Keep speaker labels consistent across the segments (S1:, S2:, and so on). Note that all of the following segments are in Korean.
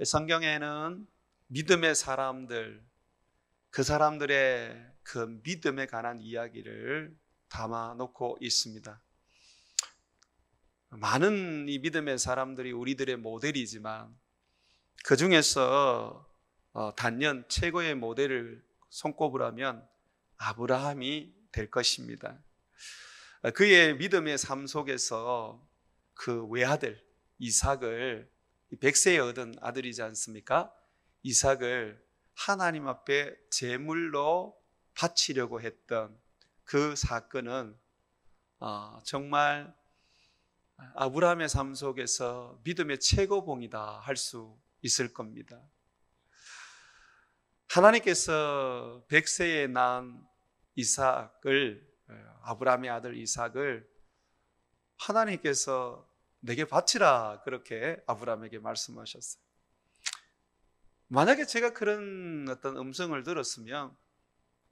S1: 성경에는 믿음의 사람들, 그 사람들의 그 믿음에 관한 이야기를 담아놓고 있습니다. 많은 이 믿음의 사람들이 우리들의 모델이지만 그 중에서 단연 최고의 모델을 손꼽으라면 아브라함이 될 것입니다. 그의 믿음의 삶 속에서 그 외아들 이삭을 100세에 얻은 아들이지 않습니까? 이삭을 하나님 앞에 제물로 바치려고 했던 그 사건은 정말 아브라함의 삶 속에서 믿음의 최고봉이다 할 수 있을 겁니다. 하나님께서 100세에 낳은 이삭을, 아브라함의 아들 이삭을 하나님께서 내게 바치라 그렇게 아브라함에게 말씀하셨어요. 만약에 제가 그런 어떤 음성을 들었으면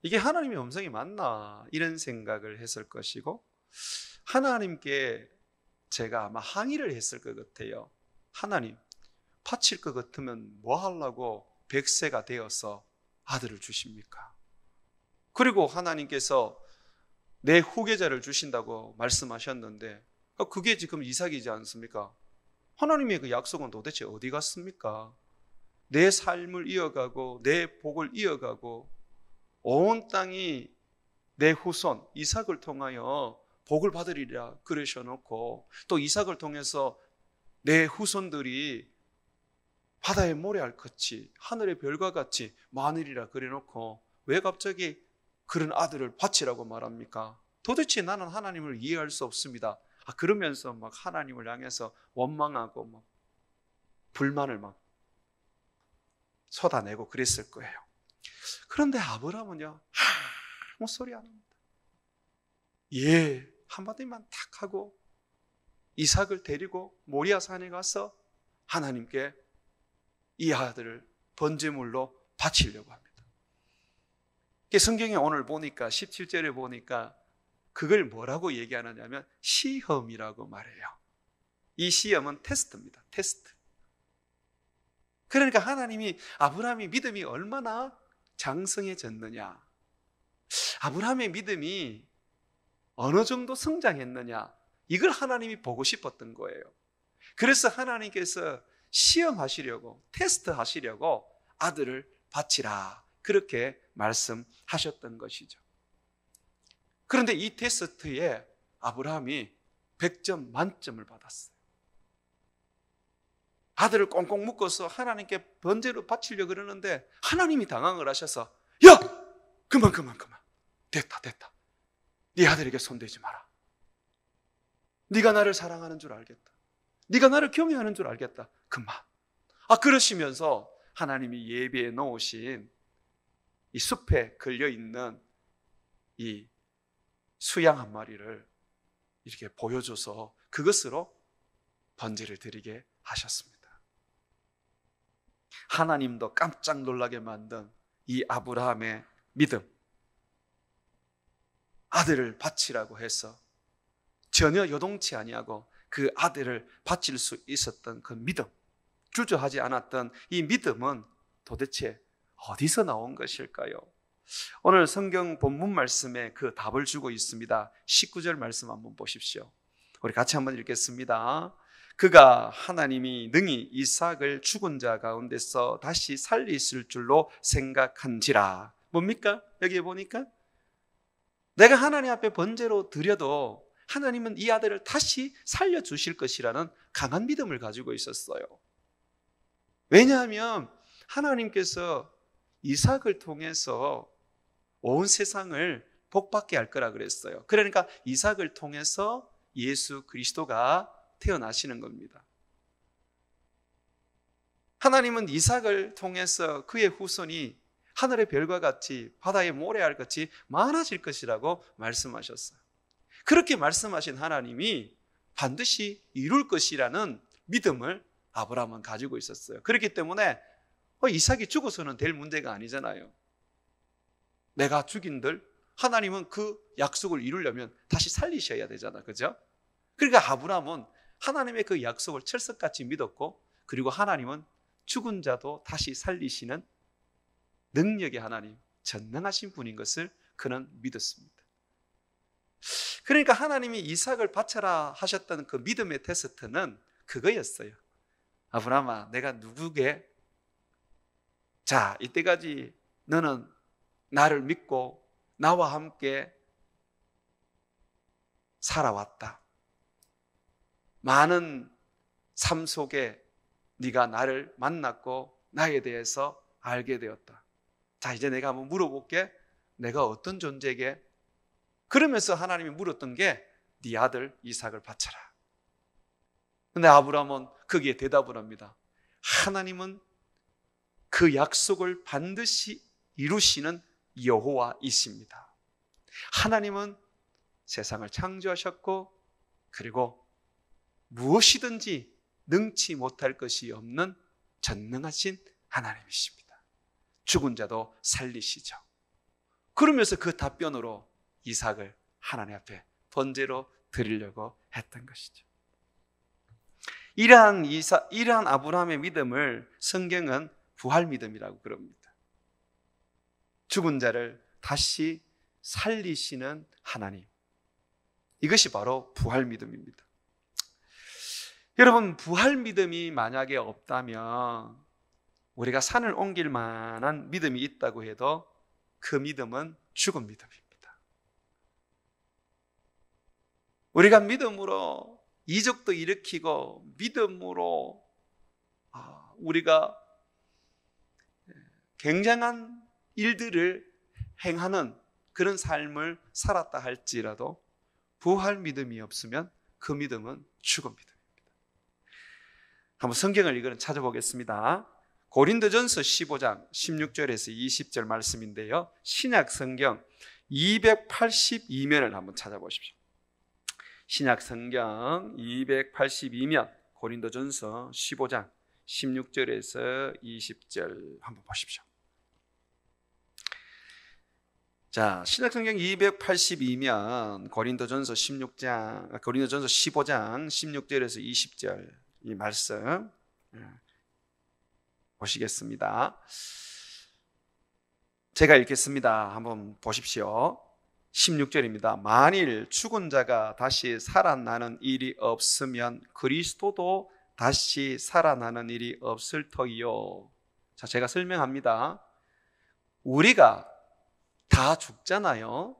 S1: 이게 하나님의 음성이 맞나 이런 생각을 했을 것이고, 하나님께 제가 아마 항의를 했을 것 같아요. 하나님, 바칠 것 같으면 뭐 하려고 100세가 되어서 아들을 주십니까? 그리고 하나님께서 내 후계자를 주신다고 말씀하셨는데 그게 지금 이삭이지 않습니까? 하나님의 그 약속은 도대체 어디 갔습니까? 내 삶을 이어가고 내 복을 이어가고 온 땅이 내 후손 이삭을 통하여 복을 받으리라 그러셔놓고, 또 이삭을 통해서 내 후손들이 바다의 모래알같이 하늘의 별과 같이 많으리라 그래놓고 왜 갑자기 그런 아들을 바치라고 말합니까? 도대체 나는 하나님을 이해할 수 없습니다. 그러면서 막 하나님을 향해서 원망하고 막 불만을 막 쏟아내고 그랬을 거예요. 그런데 아브라함은요, 아무 소리 안 합니다. 예, 한마디만 탁 하고 이삭을 데리고 모리아 산에 가서 하나님께 이 아들을 번제물로 바치려고 합니다. 성경에 오늘 보니까 17절에 보니까 그걸 뭐라고 얘기하느냐면 시험이라고 말해요. 이 시험은 테스트입니다. 테스트. 그러니까 하나님이 아브라함의 믿음이 얼마나 장성해졌느냐, 아브라함의 믿음이 어느 정도 성장했느냐, 이걸 하나님이 보고 싶었던 거예요. 그래서 하나님께서 시험하시려고, 테스트하시려고 아들을 바치라 그렇게 말씀하셨던 것이죠. 그런데 이 테스트에 아브라함이 100점 만점을 받았어요. 아들을 꽁꽁 묶어서 하나님께 번제로 바치려고 그러는데 하나님이 당황을 하셔서 야! 그만 됐다 네 아들에게 손대지 마라. 네가 나를 사랑하는 줄 알겠다. 네가 나를 경외하는 줄 알겠다. 그만. 그러시면서 하나님이 예비해 놓으신 이 숲에 걸려있는 이 수양 한 마리를 이렇게 보여줘서 그것으로 번제를 드리게 하셨습니다. 하나님도 깜짝 놀라게 만든 이 아브라함의 믿음, 아들을 바치라고 해서 전혀 요동치 아니하고 그 아들을 바칠 수 있었던 그 믿음, 주저하지 않았던 이 믿음은 도대체 어디서 나온 것일까요? 오늘 성경 본문 말씀에 그 답을 주고 있습니다. 19절 말씀 한번 보십시오. 우리 같이 한번 읽겠습니다. 그가 하나님이 능히 이삭을 죽은 자 가운데서 다시 살리실 줄로 생각한지라. 뭡니까? 여기에 보니까 내가 하나님 앞에 번제로 드려도 하나님은 이 아들을 다시 살려주실 것이라는 강한 믿음을 가지고 있었어요. 왜냐하면 하나님께서 이삭을 통해서 온 세상을 복받게 할 거라 그랬어요. 그러니까 이삭을 통해서 예수 그리스도가 태어나시는 겁니다. 하나님은 이삭을 통해서 그의 후손이 하늘의 별과 같이 바다의 모래알 같이 많아질 것이라고 말씀하셨어요. 그렇게 말씀하신 하나님이 반드시 이룰 것이라는 믿음을 아브라함은 가지고 있었어요. 그렇기 때문에 이삭이 죽어서는 될 문제가 아니잖아요. 내가 죽인들 하나님은 그 약속을 이루려면 다시 살리셔야 되잖아, 그죠? 그러니까 아브라함은 하나님의 그 약속을 철석같이 믿었고, 그리고 하나님은 죽은 자도 다시 살리시는 능력의 하나님, 전능하신 분인 것을 그는 믿었습니다. 그러니까 하나님이 이삭을 바쳐라 하셨던 그 믿음의 테스트는 그거였어요. 아브라함아, 내가 누구게? 자, 이때까지 너는 나를 믿고 나와 함께 살아왔다. 많은 삶 속에 네가 나를 만났고 나에 대해서 알게 되었다. 자, 이제 내가 한번 물어볼게. 내가 어떤 존재게? 그러면서 하나님이 물었던 게 네 아들 이삭을 바쳐라. 근데 아브라함은 거기에 대답을 합니다. 하나님은 그 약속을 반드시 이루시는 여호와이십니다. 하나님은 세상을 창조하셨고 그리고 무엇이든지 능치 못할 것이 없는 전능하신 하나님이십니다. 죽은 자도 살리시죠. 그러면서 그 답변으로 이삭을 하나님 앞에 번제로 드리려고 했던 것이죠. 이러한 아브라함의 믿음을 성경은 부활 믿음이라고 그럽니다. 죽은 자를 다시 살리시는 하나님. 이것이 바로 부활 믿음입니다. 여러분, 부활 믿음이 만약에 없다면 우리가 산을 옮길 만한 믿음이 있다고 해도 그 믿음은 죽은 믿음입니다. 우리가 믿음으로 이적도 일으키고 믿음으로 우리가 굉장한 일들을 행하는 그런 삶을 살았다 할지라도 부활 믿음이 없으면 그 믿음은 죽은 믿음입니다. 한번 성경을 이거는 찾아보겠습니다. 고린도전서 15장 16절에서 20절 말씀인데요, 신약 성경 282면을 한번 찾아보십시오. 신약 성경 282면 고린도전서 15장 16절에서 20절 한번 보십시오. 자, 신약 성경 282면 고린도전서 15장 16절에서 20절 이 말씀 보시겠습니다. 제가 읽겠습니다. 한번 보십시오. 16절입니다. 만일 죽은 자가 다시 살아나는 일이 없으면 그리스도도 다시 살아나는 일이 없을 터이요. 자, 제가 설명합니다. 우리가 다 죽잖아요.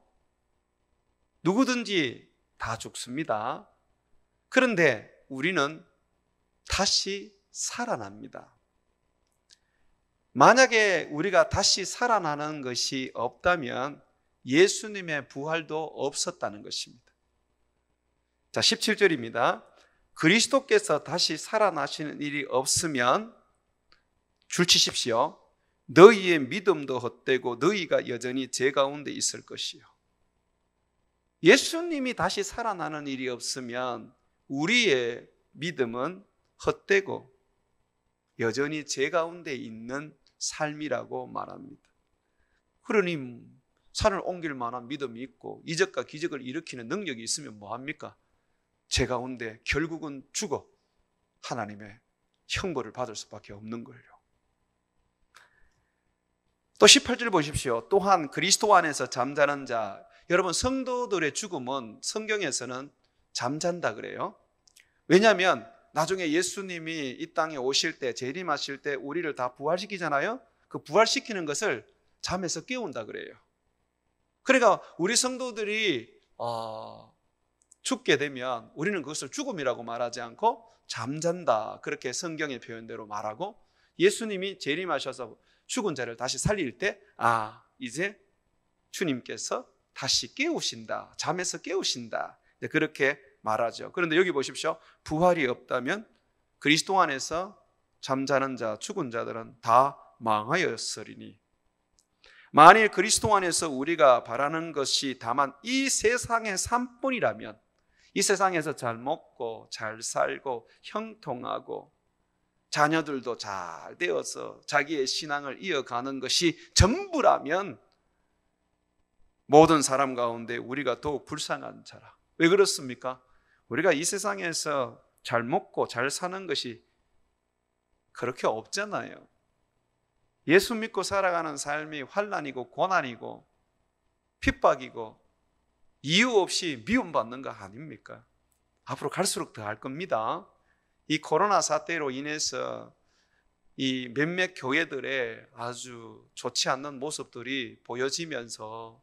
S1: 누구든지 다 죽습니다. 그런데 우리는 다시 살아납니다. 만약에 우리가 다시 살아나는 것이 없다면 예수님의 부활도 없었다는 것입니다. 자, 17절입니다. 그리스도께서 다시 살아나시는 일이 없으면 줄 치십시오. 너희의 믿음도 헛되고 너희가 여전히 제 가운데 있을 것이요. 예수님이 다시 살아나는 일이 없으면 우리의 믿음은 헛되고 여전히 제 가운데 있는 삶이라고 말합니다. 그러니 산을 옮길 만한 믿음이 있고 이적과 기적을 일으키는 능력이 있으면 뭐합니까? 제 가운데 결국은 죽어 하나님의 형벌을 받을 수밖에 없는 거예요. 또 18절 보십시오. 또한 그리스도 안에서 잠자는 자, 여러분 성도들의 죽음은 성경에서는 잠잔다 그래요. 왜냐하면 나중에 예수님이 이 땅에 오실 때, 재림하실 때 우리를 다 부활시키잖아요. 그 부활시키는 것을 잠에서 깨운다 그래요. 그러니까 우리 성도들이 죽게 되면 우리는 그것을 죽음이라고 말하지 않고 잠잔다, 그렇게 성경의 표현대로 말하고, 예수님이 재림하셔서 죽은 자를 다시 살릴 때 이제 주님께서 다시 깨우신다, 잠에서 깨우신다, 그렇게 말하죠. 그런데 여기 보십시오. 부활이 없다면 그리스도 안에서 잠자는 자, 죽은 자들은 다 망하였으리니, 만일 그리스도 안에서 우리가 바라는 것이 다만 이 세상의 삶뿐이라면, 이 세상에서 잘 먹고 잘 살고 형통하고 자녀들도 잘 되어서 자기의 신앙을 이어가는 것이 전부라면 모든 사람 가운데 우리가 더욱 불쌍한 자라. 왜 그렇습니까? 우리가 이 세상에서 잘 먹고 잘 사는 것이 그렇게 없잖아요. 예수 믿고 살아가는 삶이 환난이고 고난이고 핍박이고 이유 없이 미움받는 거 아닙니까? 앞으로 갈수록 더 할 겁니다. 이 코로나 사태로 인해서 이 몇몇 교회들의 아주 좋지 않는 모습들이 보여지면서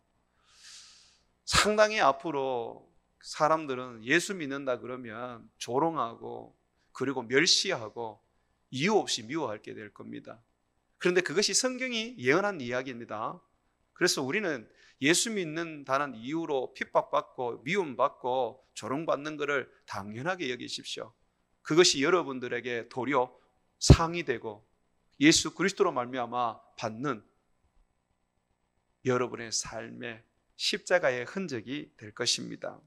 S1: 상당히 앞으로 사람들은 예수 믿는다 그러면 조롱하고 그리고 멸시하고 이유 없이 미워하게 될 겁니다. 그런데 그것이 성경이 예언한 이야기입니다. 그래서 우리는 예수 믿는다는 이유로 핍박받고 미움받고 조롱받는 것을 당연하게 여기십시오. 그것이 여러분들에게 도리어 상이 되고 예수 그리스도로 말미암아 받는 여러분의 삶의 십자가의 흔적이 될 것입니다.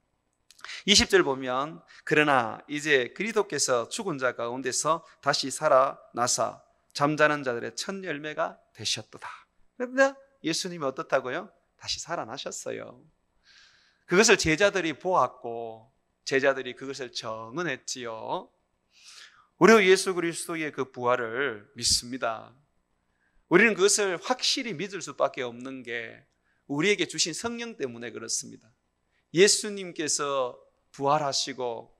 S1: 20절 보면 그러나 이제 그리스도께서 죽은 자 가운데서 다시 살아나사 잠자는 자들의 첫 열매가 되셨도다. 그런데 예수님이 어떻다고요? 다시 살아나셨어요. 그것을 제자들이 보았고 제자들이 그것을 증언했지요. 우리 예수 그리스도의 그 부활을 믿습니다. 우리는 그것을 확실히 믿을 수밖에 없는 게 우리에게 주신 성령 때문에 그렇습니다. 예수님께서 부활하시고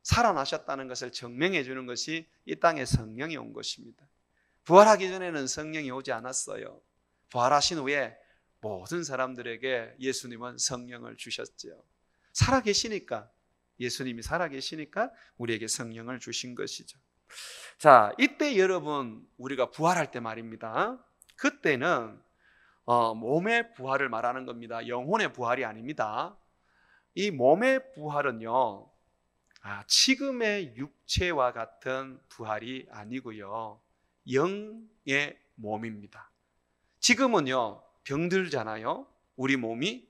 S1: 살아나셨다는 것을 증명해 주는 것이 이 땅에 성령이 온 것입니다. 부활하기 전에는 성령이 오지 않았어요. 부활하신 후에 모든 사람들에게 예수님은 성령을 주셨죠. 살아계시니까, 예수님이 살아계시니까 우리에게 성령을 주신 것이죠. 자, 이때 여러분 우리가 부활할 때 말입니다. 그때는 몸의 부활을 말하는 겁니다. 영혼의 부활이 아닙니다. 이 몸의 부활은요, 지금의 육체와 같은 부활이 아니고요, 영의 몸입니다. 지금은요 병들잖아요. 우리 몸이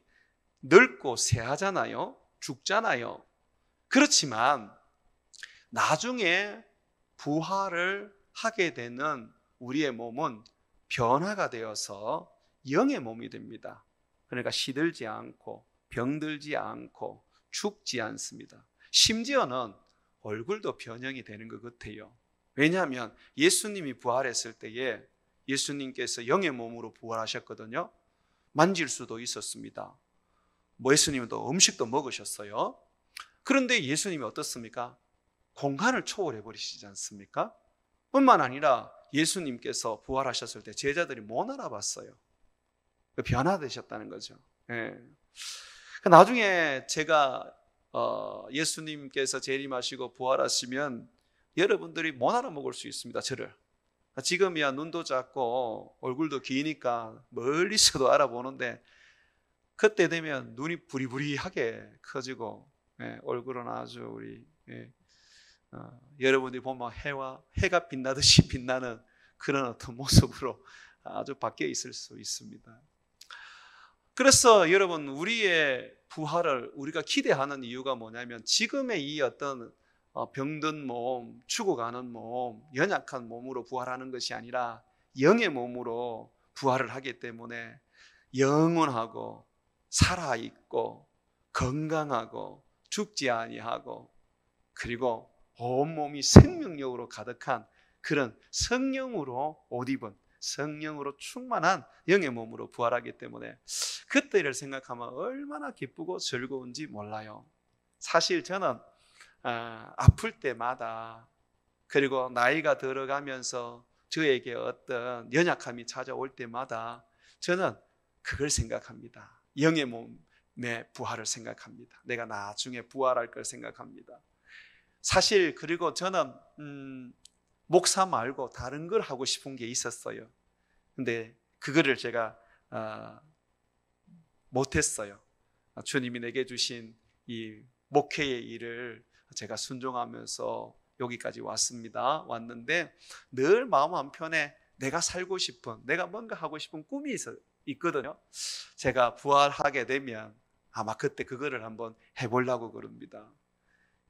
S1: 늙고 쇠하잖아요. 죽잖아요. 그렇지만 나중에 부활을 하게 되는 우리의 몸은 변화가 되어서 영의 몸이 됩니다. 그러니까 시들지 않고 병들지 않고 죽지 않습니다. 심지어는 얼굴도 변형이 되는 것 같아요. 왜냐하면 예수님이 부활했을 때에 예수님께서 영의 몸으로 부활하셨거든요. 만질 수도 있었습니다. 예수님도 음식도 먹으셨어요. 그런데 예수님이 어떻습니까? 공간을 초월해 버리시지 않습니까? 뿐만 아니라 예수님께서 부활하셨을 때 제자들이 못 알아봤어요. 변화되셨다는 거죠. 예. 나중에 제가 예수님께서 재림하시고 부활하시면 여러분들이 못 알아먹을 수 있습니다. 저를. 지금이야 눈도 작고 얼굴도 기니까 멀리서도 알아보는데 그때 되면 눈이 부리부리하게 커지고 얼굴은 아주 우리 여러분들이 보면 해가 빛나듯이 빛나는 그런 어떤 모습으로 아주 바뀌어 있을 수 있습니다. 그래서 여러분 우리의 부활을 우리가 기대하는 이유가 뭐냐면 지금의 이 어떤 병든 몸, 죽어가는 몸, 연약한 몸으로 부활하는 것이 아니라 영의 몸으로 부활을 하기 때문에 영원하고 살아있고 건강하고 죽지 아니하고 그리고 온몸이 생명력으로 가득한 그런 성령으로 옷 입은 성령으로 충만한 영의 몸으로 부활하기 때문에 그때를 생각하면 얼마나 기쁘고 즐거운지 몰라요. 사실 저는 아플 때마다 그리고 나이가 들어가면서 저에게 어떤 연약함이 찾아올 때마다 저는 그걸 생각합니다. 영의 몸의 부활을 생각합니다. 내가 나중에 부활할 걸 생각합니다. 사실 그리고 저는 목사 말고 다른 걸 하고 싶은 게 있었어요. 근데 그거를 제가 못했어요. 주님이 내게 주신 이 목회의 일을 제가 순종하면서 여기까지 왔는데 늘 마음 한편에 내가 살고 싶은, 내가 뭔가 하고 싶은 꿈이 있거든요. 제가 부활하게 되면 아마 그때 그거를 한번 해보려고 그럽니다.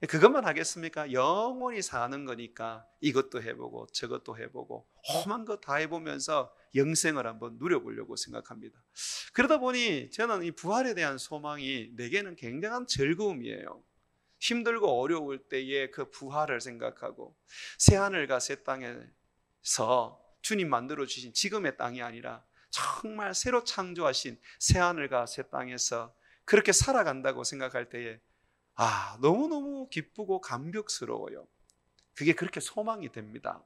S1: 그것만 하겠습니까? 영원히 사는 거니까 이것도 해보고 저것도 해보고 험한 거 다 해보면서 영생을 한번 누려보려고 생각합니다. 그러다 보니 저는 이 부활에 대한 소망이 내게는 굉장한 즐거움이에요. 힘들고 어려울 때의 그 부활을 생각하고 새하늘과 새 땅에 주님 만들어 주신 지금의 땅이 아니라 정말 새로 창조하신 새하늘과 새 땅에서 그렇게 살아간다고 생각할 때에 너무너무 기쁘고 감격스러워요. 그게 그렇게 소망이 됩니다.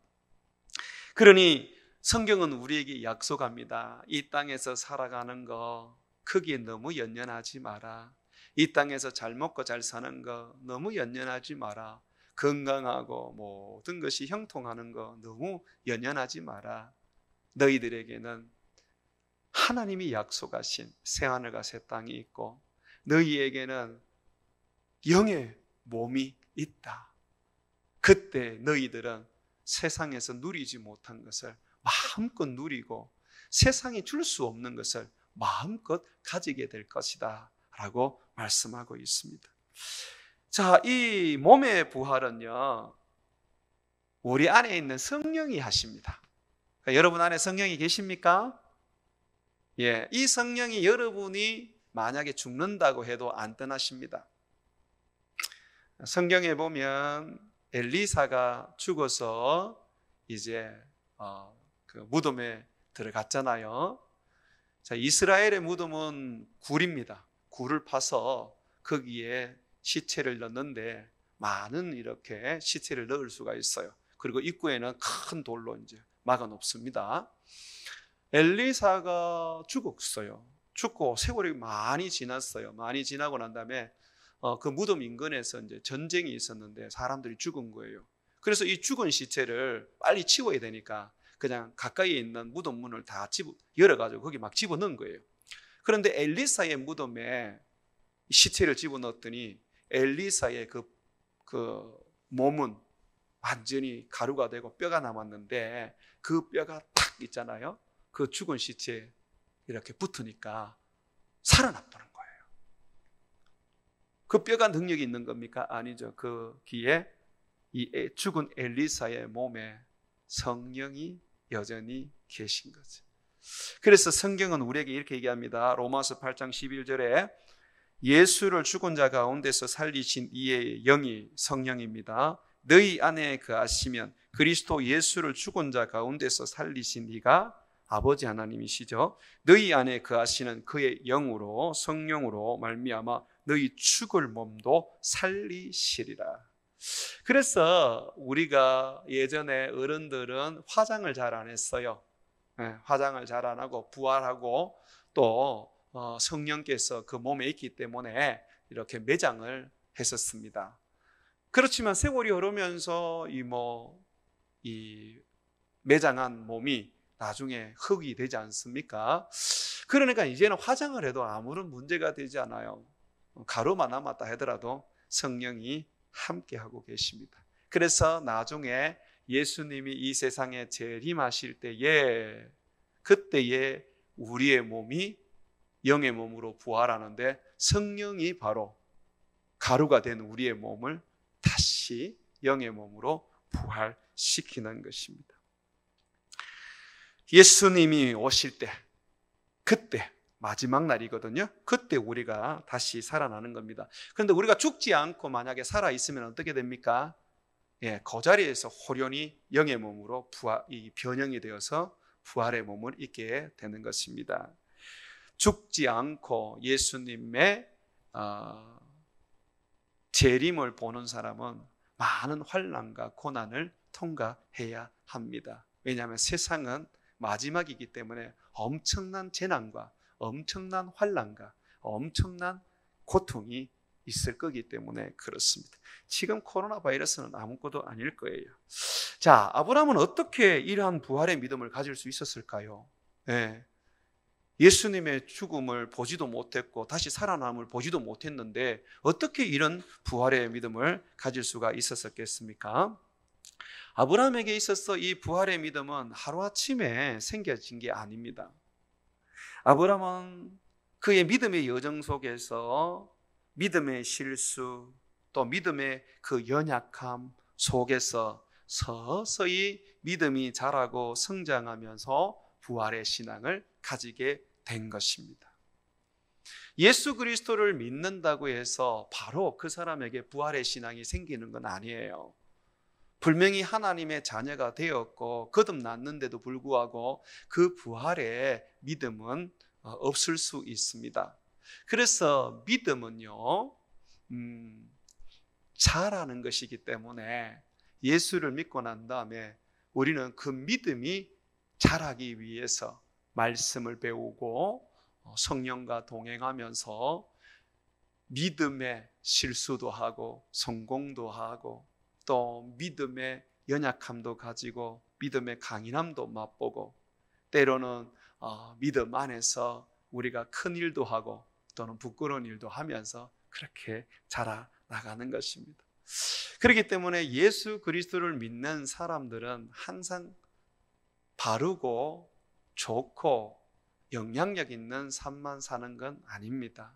S1: 그러니 성경은 우리에게 약속합니다. 이 땅에서 살아가는 거 크기에 너무 연연하지 마라. 이 땅에서 잘 먹고 잘 사는 거 너무 연연하지 마라. 건강하고 모든 것이 형통하는 거 너무 연연하지 마라. 너희들에게는 하나님이 약속하신 새하늘과 새 땅이 있고 너희에게는 영의 몸이 있다. 그때 너희들은 세상에서 누리지 못한 것을 마음껏 누리고 세상이 줄 수 없는 것을 마음껏 가지게 될 것이다 라고 말씀하고 있습니다. 자, 이 몸의 부활은요, 우리 안에 있는 성령이 하십니다. 그러니까 여러분 안에 성령이 계십니까? 예, 이 성령이 여러분이 만약에 죽는다고 해도 안 떠나십니다. 성경에 보면 엘리사가 죽어서 이제 그 무덤에 들어갔잖아요. 자, 이스라엘의 무덤은 굴입니다. 굴을 파서 거기에 시체를 넣는데 많은 이렇게 시체를 넣을 수가 있어요. 그리고 입구에는 큰 돌로 이제 막아 놓습니다. 엘리사가 죽었어요. 죽고 세월이 많이 지났어요. 많이 지나고 난 다음에 그 무덤 인근에서 이제 전쟁이 있었는데 사람들이 죽은 거예요. 그래서 이 죽은 시체를 빨리 치워야 되니까 그냥 가까이에 있는 무덤 문을 다 열어가지고 거기 막 집어넣은 거예요. 그런데 엘리사의 무덤에 시체를 집어넣었더니 엘리사의 그 몸은 완전히 가루가 되고 뼈가 남았는데 그 뼈가 탁 있잖아요. 그 죽은 시체에 이렇게 붙으니까 살아났다는 거예요. 그 뼈가 능력이 있는 겁니까? 아니죠. 그 귀에 이 죽은 엘리사의 몸에 성령이 여전히 계신 거죠. 그래서 성경은 우리에게 이렇게 얘기합니다. 로마서 8장 11절에 예수를 죽은 자 가운데서 살리신 이의 영이 성령입니다. 너희 안에 거하시면 그리스도 예수를 죽은 자 가운데서 살리신 이가 아버지 하나님이시죠. 너희 안에 거하시는 그의 영으로 성령으로 말미암아 너희 죽을 몸도 살리시리라. 그래서 우리가 예전에 어른들은 화장을 잘 안 했어요. 화장을 잘 안 하고 부활하고 또 성령께서 그 몸에 있기 때문에 이렇게 매장을 했었습니다. 그렇지만 세월이 흐르면서 이 매장한 몸이 나중에 흙이 되지 않습니까? 그러니까 이제는 화장을 해도 아무런 문제가 되지 않아요. 가루만 남았다 하더라도 성령이 함께하고 계십니다. 그래서 나중에 예수님이 이 세상에 재림하실 때에 그때에 우리의 몸이 영의 몸으로 부활하는데 성령이 바로 가루가 된 우리의 몸을 다시 영의 몸으로 부활시키는 것입니다. 예수님이 오실 때 그때 마지막 날이거든요. 그때 우리가 다시 살아나는 겁니다. 그런데 우리가 죽지 않고 만약에 살아있으면 어떻게 됩니까? 그 자리에서 호련히 영의 몸으로 이 변형이 되어서 부활의 몸을 입게 되는 것입니다. 죽지 않고 예수님의 재림을 보는 사람은 많은 환난과 고난을 통과해야 합니다. 왜냐하면 세상은 마지막이기 때문에 엄청난 재난과 엄청난 환난과 엄청난 고통이 있을 거기 때문에 그렇습니다. 지금 코로나 바이러스는 아무것도 아닐 거예요. 자, 아브라함은 어떻게 이러한 부활의 믿음을 가질 수 있었을까요? 예수님의 죽음을 보지도 못했고 다시 살아남을 보지도 못했는데 어떻게 이런 부활의 믿음을 가질 수가 있었겠습니까? 아브라함에게 있어서 이 부활의 믿음은 하루아침에 생겨진 게 아닙니다. 아브라함은 그의 믿음의 여정 속에서 믿음의 실수 또 믿음의 그 연약함 속에서 서서히 믿음이 자라고 성장하면서 부활의 신앙을 가지게 된 것입니다. 예수 그리스도를 믿는다고 해서 바로 그 사람에게 부활의 신앙이 생기는 건 아니에요. 분명히 하나님의 자녀가 되었고 거듭났는데도 불구하고 그 부활에 믿음은 없을 수 있습니다. 그래서 믿음은요, 자라는 것이기 때문에 예수를 믿고 난 다음에 우리는 그 믿음이 자라기 위해서 말씀을 배우고 성령과 동행하면서 믿음의 실수도 하고 성공도 하고 또 믿음의 연약함도 가지고 믿음의 강인함도 맛보고 때로는 믿음 안에서 우리가 큰 일도 하고 또는 부끄러운 일도 하면서 그렇게 자라나가는 것입니다. 그렇기 때문에 예수 그리스도를 믿는 사람들은 항상 바르고 좋고 영향력 있는 삶만 사는 건 아닙니다.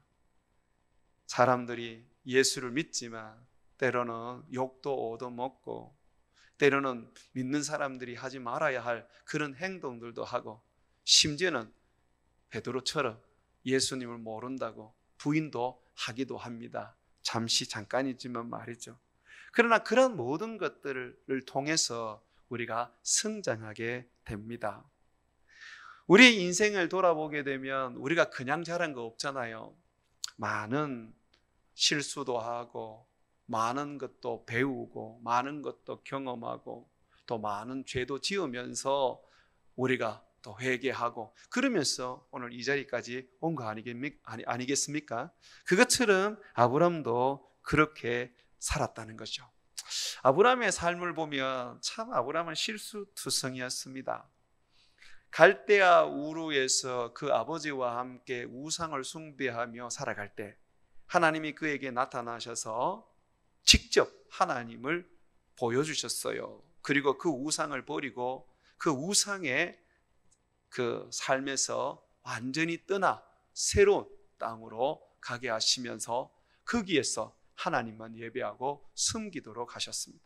S1: 사람들이 예수를 믿지만 때로는 욕도 얻어먹고 때로는 믿는 사람들이 하지 말아야 할 그런 행동들도 하고 심지어는 베드로처럼 예수님을 모른다고 부인도 하기도 합니다. 잠깐이지만 말이죠. 그러나 그런 모든 것들을 통해서 우리가 성장하게 됩니다. 우리 인생을 돌아보게 되면 우리가 그냥 자란 거 없잖아요. 많은 실수도 하고 많은 것도 배우고 많은 것도 경험하고 또 많은 죄도 지으면서 우리가 또 회개하고 그러면서 오늘 이 자리까지 온 거 아니겠습니까? 그것처럼 아브람도 그렇게 살았다는 거죠. 아브람의 삶을 보면 참 아브람은 실수투성이었습니다. 갈대아 우르에서 그 아버지와 함께 우상을 숭배하며 살아갈 때 하나님이 그에게 나타나셔서 직접 하나님을 보여주셨어요. 그리고 그 우상을 버리고 그 우상의 그 삶에서 완전히 떠나 새로운 땅으로 가게 하시면서 거기에서 하나님만 예배하고 섬기도록 하셨습니다.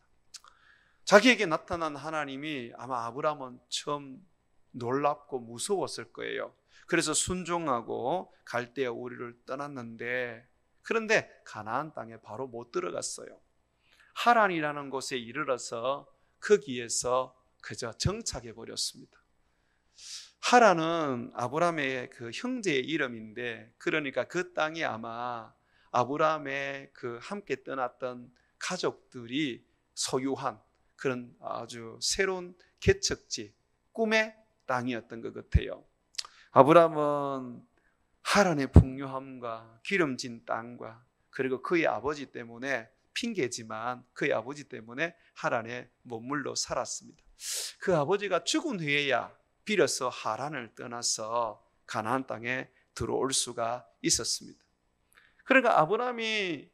S1: 자기에게 나타난 하나님이 아마 아브람은 처음 놀랍고 무서웠을 거예요. 그래서 순종하고 갈대아 우르를 떠났는데 그런데 가나안 땅에 바로 못 들어갔어요. 하란이라는 곳에 이르러서 거기에서 그저 정착해 버렸습니다. 하란은 아브람의 그 형제의 이름인데 그러니까 그 땅이 아마 아브람의 그 함께 떠났던 가족들이 소유한 그런 아주 새로운 개척지, 꿈의 땅이었던 것 같아요. 아브람은 하란의 풍요함과 기름진 땅과 그리고 그의 아버지 때문에 핑계지만 그의 아버지 때문에 하란에 머물러 살았습니다. 그 아버지가 죽은 후에야 비로소 하란을 떠나서 가나안 땅에 들어올 수가 있었습니다. 그러니까 아브람이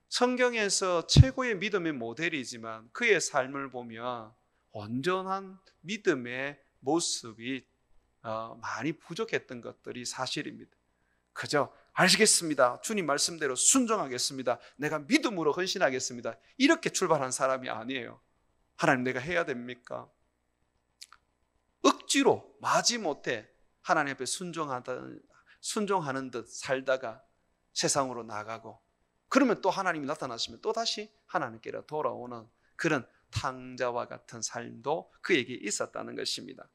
S1: 성경에서 최고의 믿음의 모델이지만 그의 삶을 보면 온전한 믿음의 모습이 많이 부족했던 것들이 사실입니다. 그저 알겠습니다. 주님 말씀대로 순종하겠습니다. 내가 믿음으로 헌신하겠습니다. 이렇게 출발한 사람이 아니에요. 하나님 내가 해야 됩니까? 억지로 마지못해 하나님 앞에 순종하는 듯 살다가 세상으로 나가고 그러면 또 하나님이 나타나시면 또다시 하나님께로 돌아오는 그런 탕자와 같은 삶도 그에게 있었다는 것입니다.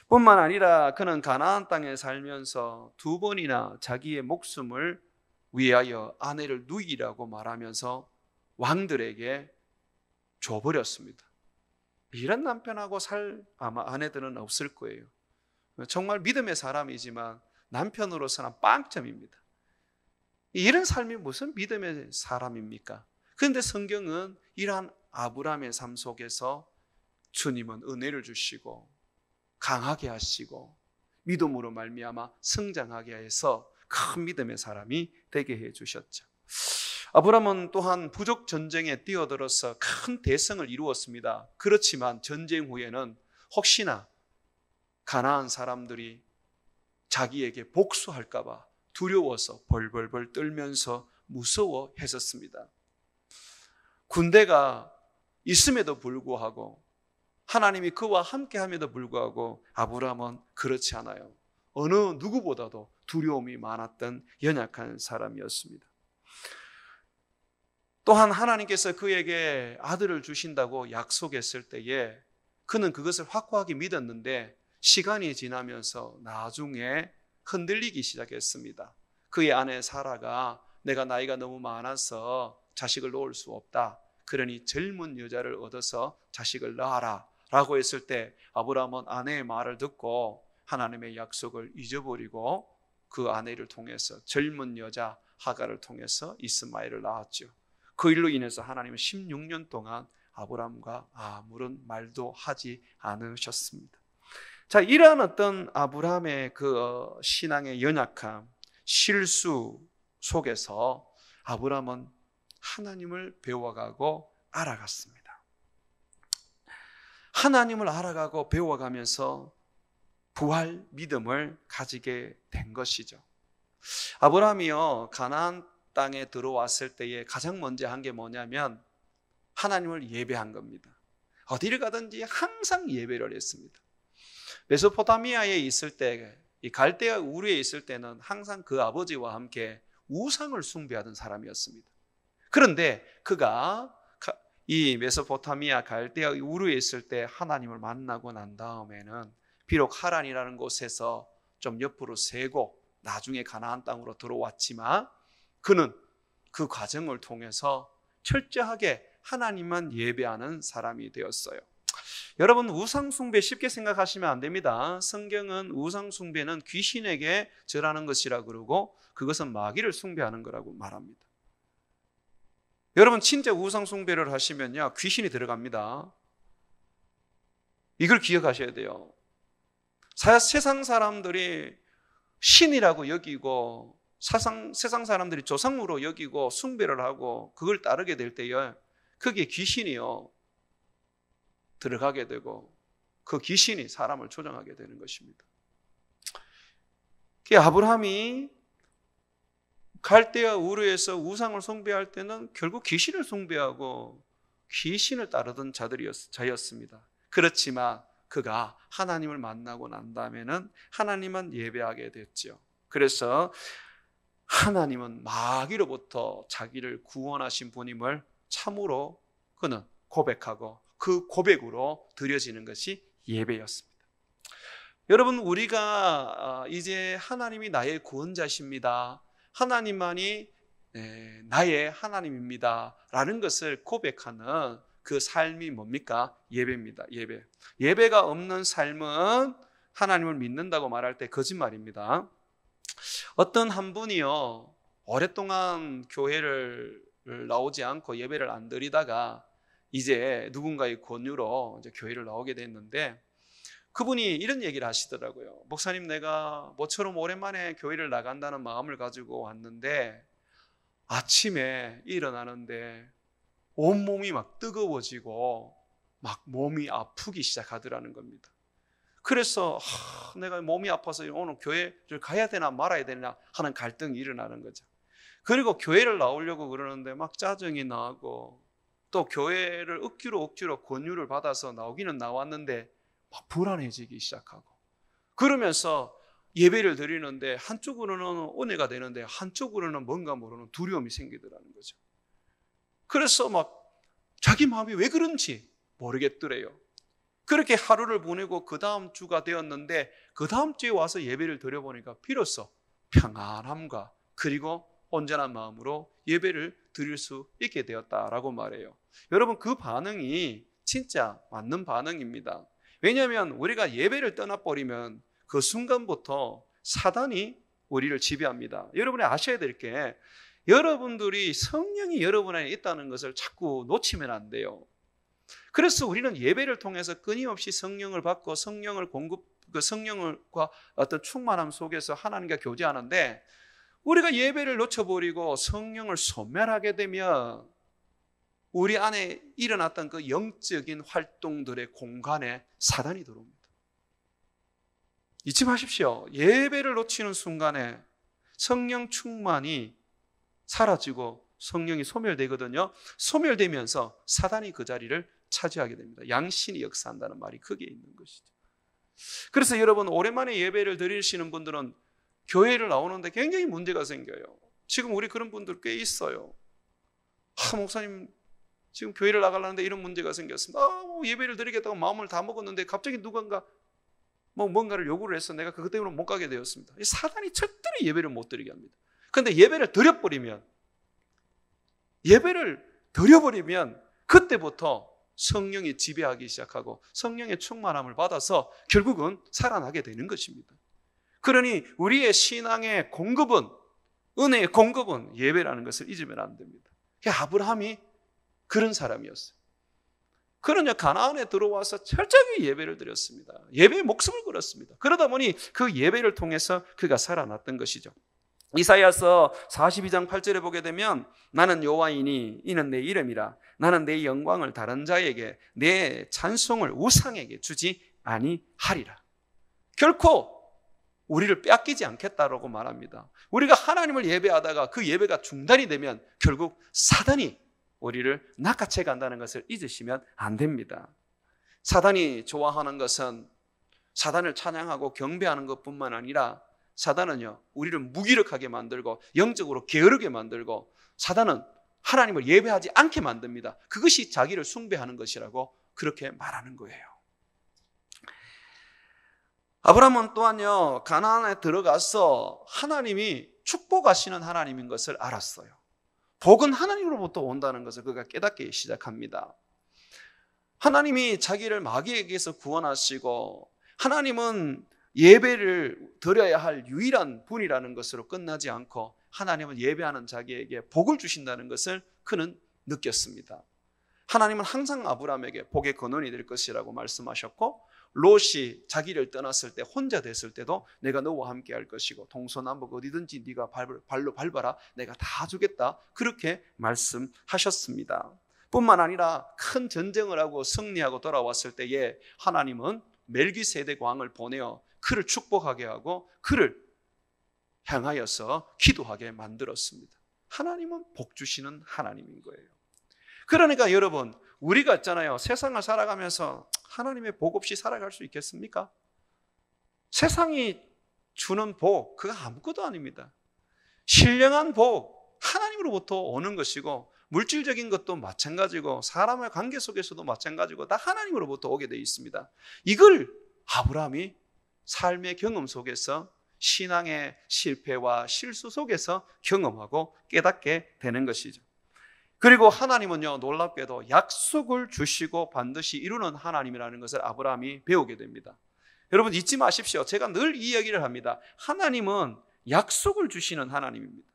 S1: 뿐만 아니라 그는 가나안 땅에 살면서 2번이나 자기의 목숨을 위하여 아내를 누이라고 말하면서 왕들에게 줘버렸습니다. 이런 남편하고 살 아마 아내들은 없을 거예요. 정말 믿음의 사람이지만 남편으로서는 빵점입니다. 이런 삶이 무슨 믿음의 사람입니까? 그런데 성경은 이러한 아브람의 삶 속에서 주님은 은혜를 주시고 강하게 하시고 믿음으로 말미암아 성장하게 해서 큰 믿음의 사람이 되게 해 주셨죠. 아브람은 또한 부족 전쟁에 뛰어들어서 큰 대성을 이루었습니다. 그렇지만 전쟁 후에는 혹시나 가나안 사람들이 자기에게 복수할까 봐 두려워서 벌벌벌 떨면서 무서워했었습니다. 군대가 있음에도 불구하고 하나님이 그와 함께함에도 불구하고 아브람은 그렇지 않아요. 어느 누구보다도 두려움이 많았던 연약한 사람이었습니다. 또한 하나님께서 그에게 아들을 주신다고 약속했을 때에 그는 그것을 확고하게 믿었는데 시간이 지나면서 나중에 흔들리기 시작했습니다. 그의 아내 사라가 내가 나이가 너무 많아서 자식을 놓을 수 없다. 그러니 젊은 여자를 얻어서 자식을 낳아라 라고 했을 때 아브라함은 아내의 말을 듣고 하나님의 약속을 잊어버리고 그 아내를 통해서 젊은 여자 하갈을 통해서 이스마엘을 낳았죠. 그 일로 인해서 하나님은 16년 동안 아브라함과 아무런 말도 하지 않으셨습니다. 자, 이러한 어떤 아브라함의 그 신앙의 연약함, 실수 속에서 아브라함은 하나님을 배워가고 알아갔습니다. 하나님을 알아가고 배워가면서 부활 믿음을 가지게 된 것이죠. 아브라함이요, 가나안 땅에 들어왔을 때에 가장 먼저 한 게 뭐냐면 하나님을 예배한 겁니다. 어디를 가든지 항상 예배를 했습니다. 메소포타미아에 있을 때, 이 갈대아 우르에 있을 때는 항상 그 아버지와 함께 우상을 숭배하던 사람이었습니다. 그런데 그가 이 메소포타미아 갈대아 우르에 있을 때 하나님을 만나고 난 다음에는 비록 하란이라는 곳에서 좀 옆으로 세고 나중에 가나안 땅으로 들어왔지만 그는 그 과정을 통해서 철저하게 하나님만 예배하는 사람이 되었어요. 여러분, 우상숭배 쉽게 생각하시면 안 됩니다. 성경은 우상숭배는 귀신에게 절하는 것이라 그러고 그것은 마귀를 숭배하는 거라고 말합니다. 여러분, 진짜 우상숭배를 하시면요, 귀신이 들어갑니다. 이걸 기억하셔야 돼요. 세상 사람들이 신이라고 여기고 세상 사람들이 조상으로 여기고 숭배를 하고 그걸 따르게 될 때에 거기에 귀신이요 들어가게 되고 그 귀신이 사람을 조종하게 되는 것입니다. 아브라함이 갈대아 우르에서 우상을 숭배할 때는 결국 귀신을 숭배하고 귀신을 따르던 자였습니다. 그렇지만 그가 하나님을 만나고 난 다음에는 하나님만 예배하게 됐죠. 그래서 하나님은 마귀로부터 자기를 구원하신 분임을 참으로 그는 고백하고 그 고백으로 드려지는 것이 예배였습니다. 여러분, 우리가 이제 하나님이 나의 구원자십니다, 하나님만이 나의 하나님입니다 라는 것을 고백하는 그 삶이 뭡니까? 예배입니다. 예배가 없는 삶은 하나님을 믿는다고 말할 때 거짓말입니다. 어떤 한 분이요, 오랫동안 교회를 나오지 않고 예배를 안 드리다가 이제 누군가의 권유로 이제 교회를 나오게 됐는데 그분이 이런 얘기를 하시더라고요. 목사님, 내가 모처럼 오랜만에 교회를 나간다는 마음을 가지고 왔는데 아침에 일어나는데 온몸이 막 뜨거워지고 막 몸이 아프기 시작하더라는 겁니다. 그래서 내가 몸이 아파서 오늘 교회를 가야 되나 말아야 되나 하는 갈등이 일어나는 거죠. 그리고 교회를 나오려고 그러는데 막 짜증이 나고 또 교회를 억지로 권유를 받아서 나오기는 나왔는데 막 불안해지기 시작하고 그러면서 예배를 드리는데 한쪽으로는 은혜가 되는데 한쪽으로는 뭔가 모르는 두려움이 생기더라는 거죠. 그래서 막 자기 마음이 왜 그런지 모르겠더래요. 그렇게 하루를 보내고 그 다음 주가 되었는데 그 다음 주에 와서 예배를 드려보니까 비로소 평안함과 그리고 온전한 마음으로 예배를 드릴 수 있게 되었다라고 말해요. 여러분, 그 반응이 진짜 맞는 반응입니다. 왜냐하면 우리가 예배를 떠나버리면 그 순간부터 사단이 우리를 지배합니다. 여러분이 아셔야 될 게 여러분들이 성령이 여러분 안에 있다는 것을 자꾸 놓치면 안 돼요. 그래서 우리는 예배를 통해서 끊임없이 성령을 받고 성령과 어떤 충만함 속에서 하나님과 교제하는데 우리가 예배를 놓쳐버리고 성령을 소멸하게 되면 우리 안에 일어났던 그 영적인 활동들의 공간에 사단이 들어옵니다. 잊지 마십시오. 예배를 놓치는 순간에 성령 충만이 사라지고 성령이 소멸되거든요. 소멸되면서 사단이 그 자리를 차지하게 됩니다. 양신이 역사한다는 말이 거기에 있는 것이죠. 그래서 여러분, 오랜만에 예배를 드리시는 분들은 교회를 나오는데 굉장히 문제가 생겨요. 지금 우리 그런 분들 꽤 있어요. 목사님 지금 교회를 나가려는데 이런 문제가 생겼습니다. 예배를 드리겠다고 마음을 다 먹었는데 갑자기 누군가 뭔가를 요구를 해서 내가 그것 때문에 못 가게 되었습니다. 이 사단이 절대로 예배를 못 드리게 합니다. 그런데 예배를 드려버리면 그때부터 성령이 지배하기 시작하고 성령의 충만함을 받아서 결국은 살아나게 되는 것입니다. 그러니 우리의 신앙의 공급은, 은혜의 공급은 예배라는 것을 잊으면 안 됩니다. 아브라함이 그런 사람이었어요. 그는 가나안에 들어와서 철저히 예배를 드렸습니다. 예배에 목숨을 걸었습니다. 그러다 보니 그 예배를 통해서 그가 살아났던 것이죠. 이사야서 42장 8절에 보게 되면 나는 여호와이니 이는 내 이름이라 나는 내 영광을 다른 자에게 내 찬송을 우상에게 주지 아니하리라. 결코 우리를 빼앗기지 않겠다라고 말합니다. 우리가 하나님을 예배하다가 그 예배가 중단이 되면 결국 사단이 우리를 낚아채 간다는 것을 잊으시면 안 됩니다. 사단이 좋아하는 것은 사단을 찬양하고 경배하는 것뿐만 아니라 사단은요, 우리를 무기력하게 만들고 영적으로 게으르게 만들고 사단은 하나님을 예배하지 않게 만듭니다. 그것이 자기를 숭배하는 것이라고 그렇게 말하는 거예요. 아브라함은 또한요, 가나안에 들어가서 하나님이 축복하시는 하나님인 것을 알았어요. 복은 하나님으로부터 온다는 것을 그가 깨닫기 시작합니다. 하나님이 자기를 마귀에게서 구원하시고 하나님은 예배를 드려야 할 유일한 분이라는 것으로 끝나지 않고 하나님은 예배하는 자기에게 복을 주신다는 것을 그는 느꼈습니다. 하나님은 항상 아브라함에게 복의 근원이 될 것이라고 말씀하셨고 롯이 자기를 떠났을 때 혼자 됐을 때도 내가 너와 함께 할 것이고 동서남북 어디든지 네가 발로 밟아라 내가 다 주겠다 그렇게 말씀하셨습니다. 뿐만 아니라 큰 전쟁을 하고 승리하고 돌아왔을 때에 하나님은 멜기세덱 왕을 보내어 그를 축복하게 하고 그를 향하여서 기도하게 만들었습니다. 하나님은 복 주시는 하나님인 거예요. 그러니까 여러분 우리가 있잖아요. 세상을 살아가면서 하나님의 복 없이 살아갈 수 있겠습니까? 세상이 주는 복 그거 아무것도 아닙니다. 신령한 복 하나님으로부터 오는 것이고 물질적인 것도 마찬가지고 사람의 관계 속에서도 마찬가지고 다 하나님으로부터 오게 되어 있습니다. 이걸 아브라함이 삶의 경험 속에서 신앙의 실패와 실수 속에서 경험하고 깨닫게 되는 것이죠. 그리고 하나님은요 놀랍게도 약속을 주시고 반드시 이루는 하나님이라는 것을 아브라함이 배우게 됩니다. 여러분 잊지 마십시오. 제가 늘 이 얘기를 합니다. 하나님은 약속을 주시는 하나님입니다.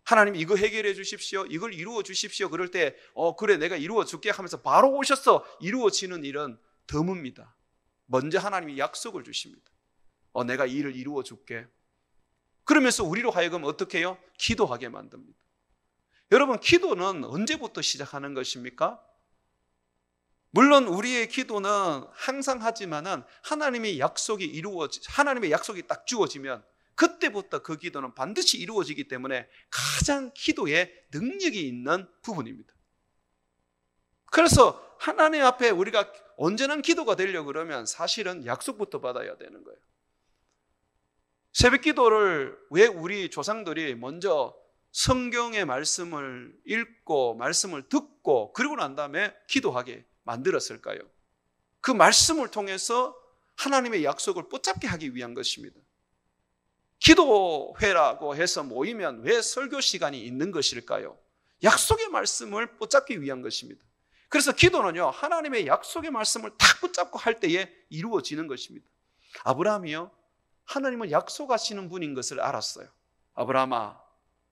S1: 하나님 이거 해결해 주십시오. 이걸 이루어 주십시오. 그럴 때 그래 내가 이루어 줄게 하면서 바로 오셔서 이루어지는 일은 드뭅니다. 먼저 하나님이 약속을 주십니다. 내가 이 일을 이루어 줄게. 그러면서 우리로 하여금 어떻게 해요? 기도하게 만듭니다. 여러분 기도는 언제부터 시작하는 것입니까? 물론 우리의 기도는 항상 하지만은 하나님의 약속이 딱 주어지면 그때부터 그 기도는 반드시 이루어지기 때문에 가장 기도에 능력이 있는 부분입니다. 그래서 하나님 앞에 우리가 온전한 기도가 되려고 그러면 사실은 약속부터 받아야 되는 거예요. 새벽 기도를 왜 우리 조상들이 먼저 성경의 말씀을 읽고 말씀을 듣고 그러고 난 다음에 기도하게 만들었을까요? 그 말씀을 통해서 하나님의 약속을 붙잡게 하기 위한 것입니다. 기도회라고 해서 모이면 왜 설교 시간이 있는 것일까요? 약속의 말씀을 붙잡기 위한 것입니다. 그래서 기도는요 하나님의 약속의 말씀을 딱 붙잡고 할 때에 이루어지는 것입니다. 아브라함이요 하나님은 약속하시는 분인 것을 알았어요. 아브라함아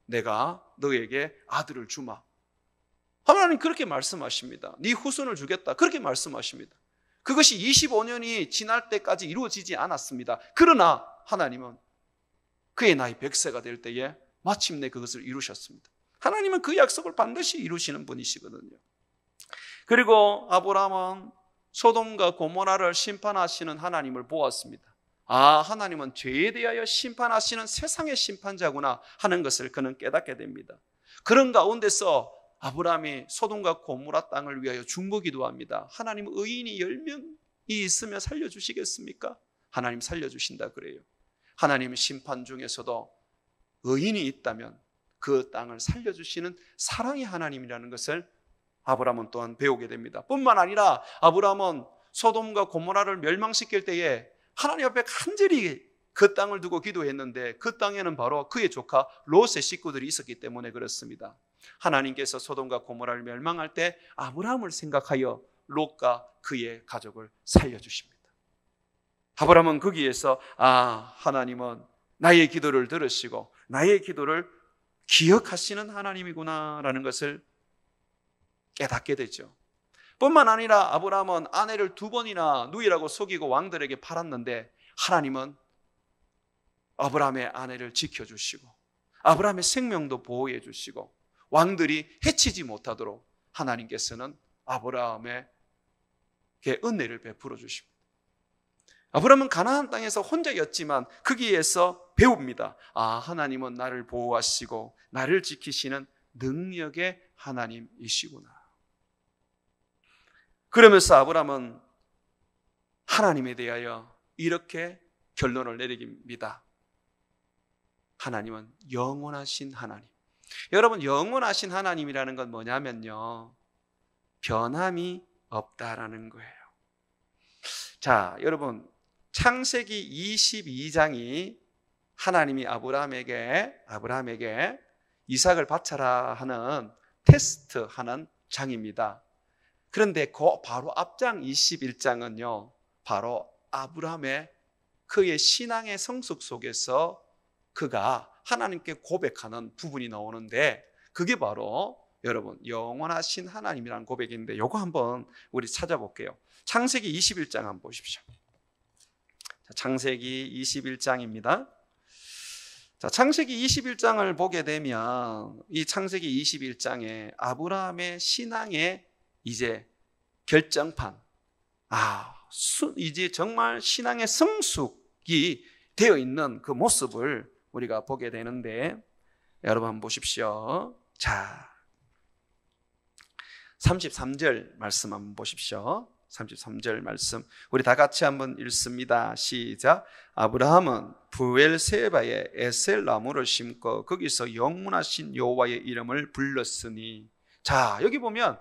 S1: 내가 너에게 아들을 주마. 하나님 그렇게 말씀하십니다. 네 후손을 주겠다 그렇게 말씀하십니다. 그것이 25년이 지날 때까지 이루어지지 않았습니다. 그러나 하나님은 그의 나이 100세가 될 때에 마침내 그것을 이루셨습니다. 하나님은 그 약속을 반드시 이루시는 분이시거든요. 그리고 아브라함은 소돔과 고모라를 심판하시는 하나님을 보았습니다. 하나님은 죄에 대하여 심판하시는 세상의 심판자구나 하는 것을 그는 깨닫게 됩니다. 그런 가운데서 아브라함이 소돔과 고모라 땅을 위하여 중보기도 합니다. 하나님 의인이 10명이 있으면 살려주시겠습니까? 하나님 살려주신다 그래요. 하나님 심판 중에서도 의인이 있다면 그 땅을 살려주시는 사랑의 하나님이라는 것을 아브라함은 또한 배우게 됩니다. 뿐만 아니라 아브라함은 소돔과 고모라를 멸망시킬 때에 하나님 앞에 간절히 그 땅을 두고 기도했는데 그 땅에는 바로 그의 조카 롯의 식구들이 있었기 때문에 그렇습니다. 하나님께서 소돔과 고모라를 멸망할 때 아브라함을 생각하여 롯과 그의 가족을 살려주십니다. 아브라함은 거기에서 하나님은 나의 기도를 들으시고 나의 기도를 기억하시는 하나님이구나라는 것을 깨닫게 되죠. 뿐만 아니라 아브라함은 아내를 2번이나 누이라고 속이고 왕들에게 팔았는데 하나님은 아브라함의 아내를 지켜주시고 아브라함의 생명도 보호해 주시고 왕들이 해치지 못하도록 하나님께서는 아브라함에게 은혜를 베풀어 주십니다. 아브라함은 가나안 땅에서 혼자였지만 거기에서 배웁니다. 하나님은 나를 보호하시고 나를 지키시는 능력의 하나님이시구나. 그러면서 아브라함은 하나님에 대하여 이렇게 결론을 내립니다. 하나님은 영원하신 하나님. 여러분, 영원하신 하나님이라는 건 뭐냐면요, 변함이 없다라는 거예요. 자, 여러분, 창세기 22장이 하나님이 아브라함에게 이삭을 바쳐라 하는 테스트하는 장입니다. 그런데 그 바로 앞장 21장은요, 바로 아브라함의 그의 신앙의 성숙 속에서 그가 하나님께 고백하는 부분이 나오는데 그게 바로 여러분 영원하신 하나님이라는 고백인데 요거 한번 우리 찾아볼게요. 창세기 21장 한번 보십시오. 창세기 21장입니다. 자, 창세기 21장을 보게 되면 이 창세기 21장에 아브라함의 신앙의 이제 결정판, 이제 정말 신앙의 성숙이 되어 있는 그 모습을 우리가 보게 되는데 여러분 한번 보십시오. 자, 33절 말씀 한번 보십시오. 33절 말씀 우리 다 같이 한번 읽습니다. 시작. 아브라함은 부엘세바에 에셀 나무를 심고 거기서 영원하신 여호와의 이름을 불렀으니. 자, 여기 보면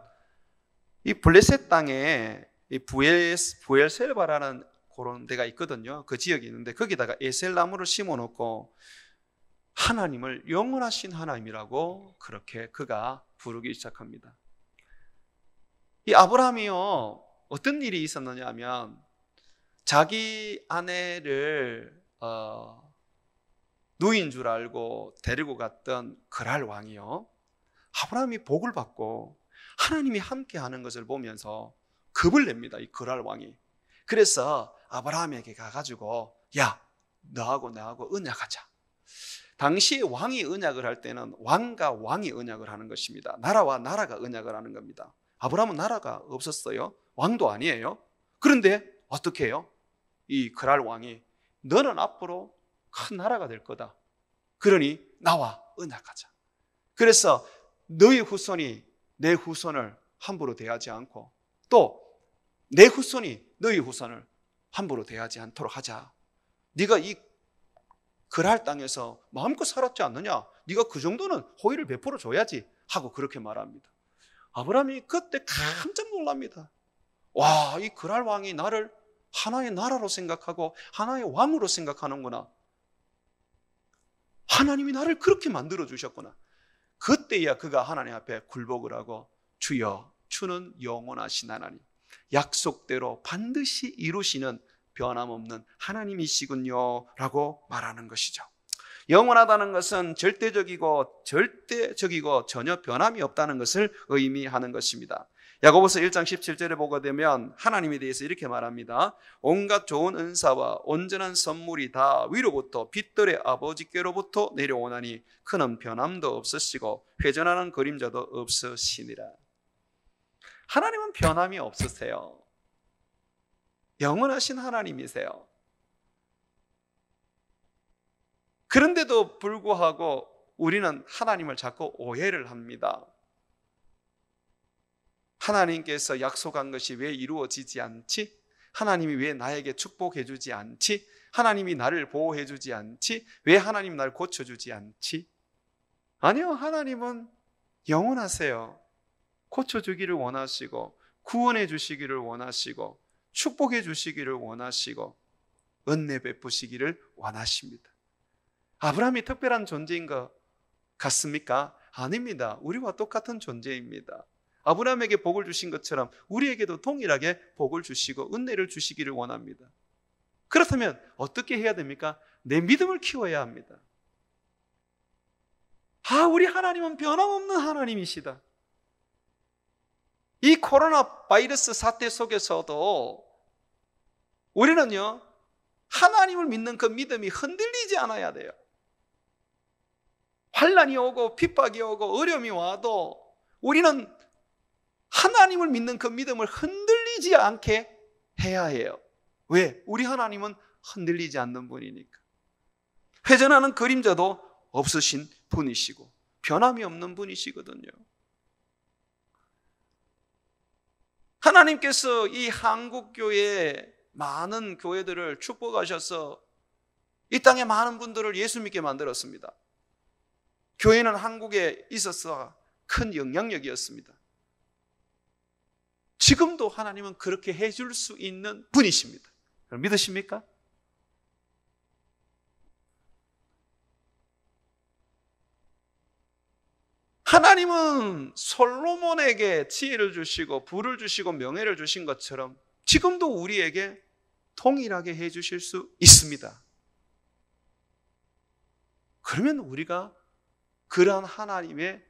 S1: 이 블레셋 땅에 이 부엘세바라는 그런 데가 있거든요. 그 지역이 있는데 거기다가 에셀 나무를 심어 놓고 하나님을 영원하신 하나님이라고 그렇게 그가 부르기 시작합니다. 이 아브라함이요, 어떤 일이 있었느냐 하면 자기 아내를 누이인 줄 알고 데리고 갔던 그랄 왕이요, 아브라함이 복을 받고 하나님이 함께 하는 것을 보면서 겁을 냅니다. 이 그랄 왕이. 그래서 아브라함에게 가가지고 야, 너하고 나하고 언약하자. 당시에 왕이 언약을 할 때는 왕과 왕이 언약을 하는 것입니다. 나라와 나라가 언약을 하는 겁니다. 아브라함은 나라가 없었어요. 왕도 아니에요. 그런데 어떻게 해요? 이 그랄 왕이 너는 앞으로 큰 나라가 될 거다. 그러니 나와 언약하자. 그래서 너의 후손이 내 후손을 함부로 대하지 않고 또 내 후손이 너의 후손을 함부로 대하지 않도록 하자. 네가 이 그랄 땅에서 마음껏 살았지 않느냐? 네가 그 정도는 호의를 베풀어 줘야지 하고 그렇게 말합니다. 아브라함이 그때 깜짝 놀랍니다. 와, 이 그랄 왕이 나를 하나의 나라로 생각하고 하나의 왕으로 생각하는구나. 하나님이 나를 그렇게 만들어 주셨구나. 그때야 그가 하나님 앞에 굴복을 하고 주여, 주는 영원하신 하나님, 약속대로 반드시 이루시는 변함없는 하나님이시군요 라고 말하는 것이죠. 영원하다는 것은 절대적이고 전혀 변함이 없다는 것을 의미하는 것입니다. 야고보서 1장 17절에 보게 되면 하나님에 대해서 이렇게 말합니다. 온갖 좋은 은사와 온전한 선물이 다 위로부터 빛들의 아버지께로부터 내려오나니 그는 변함도 없으시고 회전하는 그림자도 없으시니라. 하나님은 변함이 없으세요. 영원하신 하나님이세요. 그런데도 불구하고 우리는 하나님을 자꾸 오해를 합니다. 하나님께서 약속한 것이 왜 이루어지지 않지? 하나님이 왜 나에게 축복해 주지 않지? 하나님이 나를 보호해 주지 않지? 왜 하나님 날 고쳐주지 않지? 아니요, 하나님은 영원하세요. 고쳐주기를 원하시고 구원해 주시기를 원하시고 축복해 주시기를 원하시고 은혜 베푸시기를 원하십니다. 아브라함이 특별한 존재인 것 같습니까? 아닙니다. 우리와 똑같은 존재입니다. 아브라함에게 복을 주신 것처럼 우리에게도 동일하게 복을 주시고 은혜를 주시기를 원합니다. 그렇다면 어떻게 해야 됩니까? 내 믿음을 키워야 합니다. 우리 하나님은 변함없는 하나님이시다. 이 코로나 바이러스 사태 속에서도 우리는요, 하나님을 믿는 그 믿음이 흔들리지 않아야 돼요. 환난이 오고 핍박이 오고 어려움이 와도 우리는 하나님을 믿는 그 믿음을 흔들리지 않게 해야 해요. 왜? 우리 하나님은 흔들리지 않는 분이니까. 회전하는 그림자도 없으신 분이시고 변함이 없는 분이시거든요. 하나님께서 이 한국교회에 많은 교회들을 축복하셔서 이 땅에 많은 분들을 예수 믿게 만들었습니다. 교회는 한국에 있어서 큰 영향력이었습니다. 지금도 하나님은 그렇게 해줄 수 있는 분이십니다. 믿으십니까? 하나님은 솔로몬에게 지혜를 주시고 부를 주시고 명예를 주신 것처럼 지금도 우리에게 동일하게 해주실 수 있습니다. 그러면 우리가 그러한 하나님의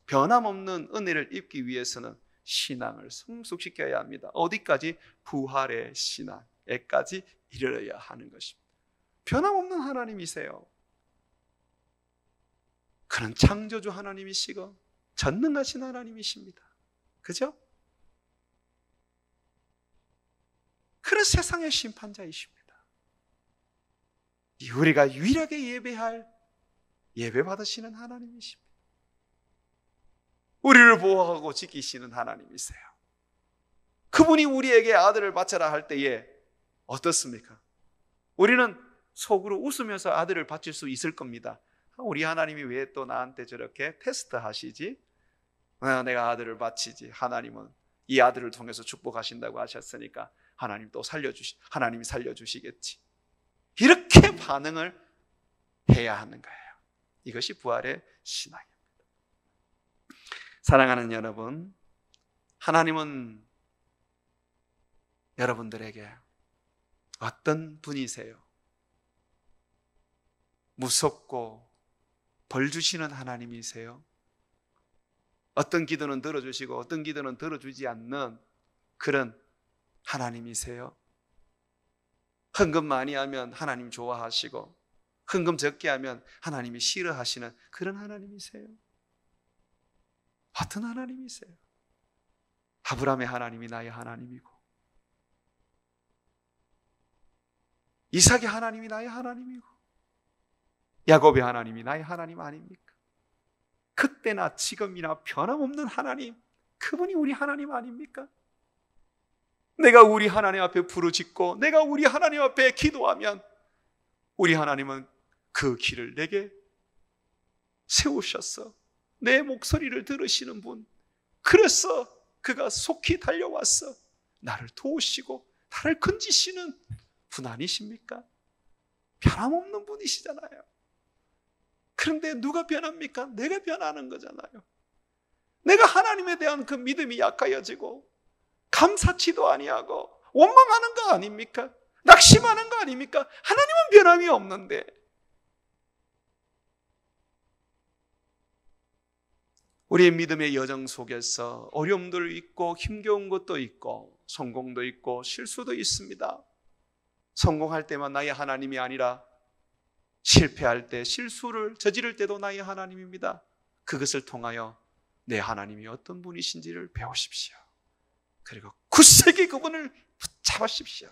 S1: 변함없는 은혜를 입기 위해서는 신앙을 성숙시켜야 합니다. 어디까지? 부활의 신앙에까지 이르러야 하는 것입니다. 변함없는 하나님이세요. 그는 창조주 하나님이시고 전능하신 하나님이십니다. 그죠? 그는 세상의 심판자이십니다. 우리가 유일하게 예배할 예배 받으시는 하나님이십니다. 우리를 보호하고 지키시는 하나님이세요. 그분이 우리에게 아들을 바쳐라 할 때에 어떻습니까? 우리는 속으로 웃으면서 아들을 바칠 수 있을 겁니다. 우리 하나님이 왜 또 나한테 저렇게 테스트 하시지? 내가 아들을 바치지. 하나님은 이 아들을 통해서 축복하신다고 하셨으니까 하나님이 살려주시겠지. 이렇게 반응을 해야 하는 거예요. 이것이 부활의 신앙입니다. 사랑하는 여러분, 하나님은 여러분들에게 어떤 분이세요? 무섭고 벌 주시는 하나님이세요? 어떤 기도는 들어주시고 어떤 기도는 들어주지 않는 그런 하나님이세요? 헌금 많이 하면 하나님 좋아하시고 헌금 적게 하면 하나님이 싫어하시는 그런 하나님이세요? 어떤 하나님이세요? 아브라함의 하나님이 나의 하나님이고 이삭의 하나님이 나의 하나님이고 야곱의 하나님이 나의 하나님 아닙니까? 그때나 지금이나 변함없는 하나님, 그분이 우리 하나님 아닙니까? 내가 우리 하나님 앞에 부르짖고 내가 우리 하나님 앞에 기도하면 우리 하나님은 그 길을 내게 세우셨어. 내 목소리를 들으시는 분, 그래서 그가 속히 달려왔어. 나를 도우시고 나를 건지시는 분 아니십니까? 변함없는 분이시잖아요. 그런데 누가 변합니까? 내가 변하는 거잖아요. 내가 하나님에 대한 그 믿음이 약하여지고 감사치도 아니하고 원망하는 거 아닙니까? 낙심하는 거 아닙니까? 하나님은 변함이 없는데. 우리의 믿음의 여정 속에서 어려움도 있고 힘겨운 것도 있고 성공도 있고 실수도 있습니다. 성공할 때만 나의 하나님이 아니라 실패할 때, 실수를 저지를 때도 나의 하나님입니다. 그것을 통하여 내 하나님이 어떤 분이신지를 배우십시오. 그리고 굳세게 그분을 붙잡으십시오.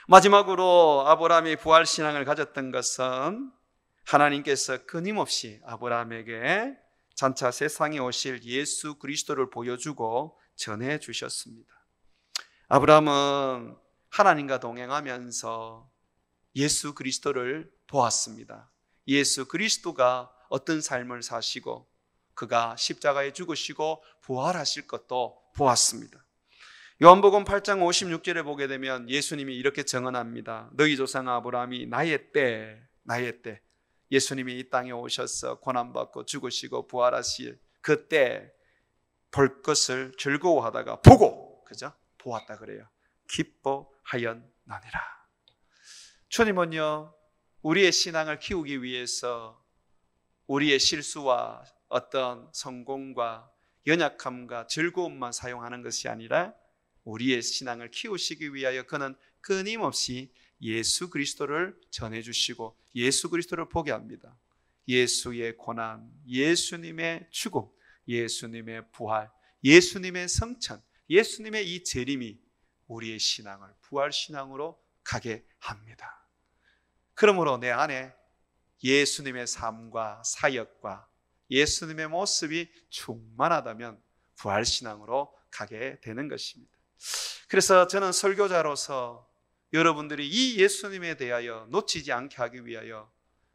S1: 마지막으로 아브라함이 부활신앙을 가졌던 것은 하나님께서 끊임없이 아브라함에게 장차 세상에 오실 예수 그리스도를 보여주고 전해주셨습니다. 아브라함은 하나님과 동행하면서 예수 그리스도를 보았습니다. 예수 그리스도가 어떤 삶을 사시고 그가 십자가에 죽으시고 부활하실 것도 보았습니다. 요한복음 8장 56절에 보게 되면 예수님이 이렇게 증언합니다. 너희 조상 아브라함이 나의 때 예수님이 이 땅에 오셔서 고난받고 죽으시고 부활하실 그때 볼 것을 즐거워하다가 보고, 그죠? 보았다 그래요. 기뻐하였나니라. 주님은요, 우리의 신앙을 키우기 위해서 우리의 실수와 어떤 성공과 연약함과 즐거움만 사용하는 것이 아니라 우리의 신앙을 키우시기 위하여 그는 끊임없이 예수 그리스도를 전해주시고 예수 그리스도를 보게 합니다. 예수의 고난, 예수님의 죽음, 예수님의 부활, 예수님의 성천, 예수님의 이 재림이 우리의 신앙을 부활신앙으로 가게 합니다. 그러므로 내 안에 예수님의 삶과 사역과 예수님의 모습이 충만하다면 부활신앙으로 가게 되는 것입니다. 그래서 저는 설교자로서 여러분들이 이 예수님에 대하여 놓치지 않게 하기 위하여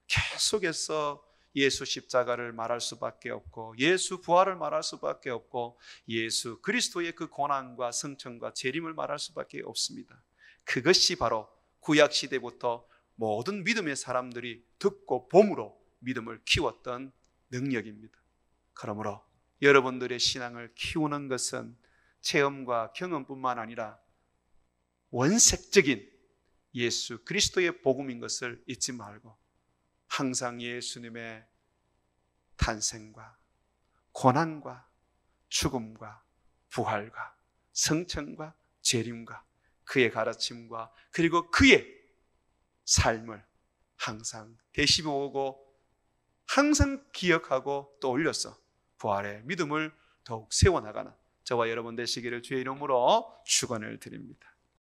S1: 계속해서 예수 십자가를 말할 수밖에 없고 예수 부활을 말할 수밖에 없고 예수 그리스도의 그 고난과 성천과 재림을 말할 수밖에 없습니다. 그것이 바로 구약시대부터 모든 믿음의 사람들이 듣고 봄으로 믿음을 키웠던 능력입니다. 그러므로 여러분들의 신앙을 키우는 것은 체험과 경험뿐만 아니라 원색적인 예수 그리스도의 복음인 것을 잊지 말고 항상 예수님의 탄생과 고난과 죽음과 부활과 성천과 재림과 그의 가르침과 그리고 그의 삶을 항상 되씹어오고 항상 기억하고 떠올려서 부활의 믿음을 더욱 세워나가는 저와 여러분 되시기를 주의 이름으로 축원을 드립니다.